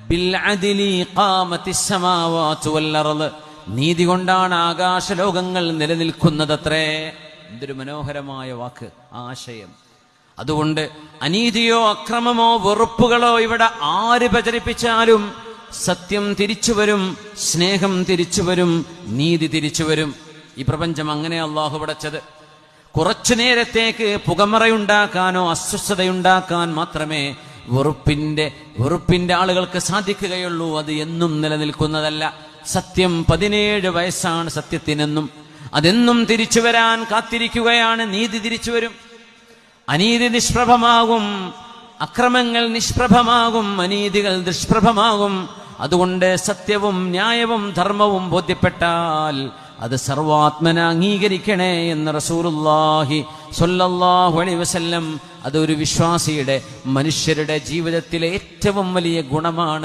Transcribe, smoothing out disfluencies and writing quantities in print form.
Bill അദ്ലി ഖാമത്തിസ് സമാവാതു വൽ അർള്, നീതി കൊണ്ടാണ് ആകാശലോകങ്ങൾ നിലനിൽക്കുന്നതത്രേ. എന്തൊരു മനോഹരമായ വാക്ക്, ആശയം. അതുകൊണ്ട് അനീതിയോ അക്രമമോ വെറുപ്പുകളോ ഇവിടെ ആര് പ്രചരിപ്പിച്ചാലും സത്യം തിരിച്ചുവരും, സ്നേഹം തിരിച്ചുവരും, നീതി തിരിച്ചുവരും. ഈ പ്രപഞ്ചം അങ്ങനെ അള്ളാഹു പടച്ചത്. കുറച്ചു നേരത്തേക്ക് പുകമറയുണ്ടാക്കാനോ അസ്വസ്ഥതയുണ്ടാക്കാൻ മാത്രമേ വെറുപ്പിന്റെ ആളുകൾക്ക് സാധിക്കുകയുള്ളൂ. അത് എന്നും നിലനിൽക്കുന്നതല്ല. സത്യം 17 വയസ്സാണ് സത്യത്തിനെന്നും. അതെന്നും തിരിച്ചു വരാൻ കാത്തിരിക്കുകയാണ്. നീതി തിരിച്ചു വരും. അനീതി നിഷ്പ്രഭമാകും, അക്രമങ്ങൾ നിഷ്പ്രഭമാകും, അനീതികൾ നിഷ്പ്രഭമാകും. അതുകൊണ്ട് സത്യവും ന്യായവും ധർമ്മവും ബോധ്യപ്പെട്ടാൽ അത് സർവാത്മന അംഗീകരിക്കണേ എന്ന് റസൂലുള്ളാഹി സ്വല്ലല്ലാഹു അലൈഹി വസല്ലം. അതൊരു വിശ്വാസിയുടെ, മനുഷ്യരുടെ ജീവിതത്തിലെ ഏറ്റവും വലിയ ഗുണമാണ്.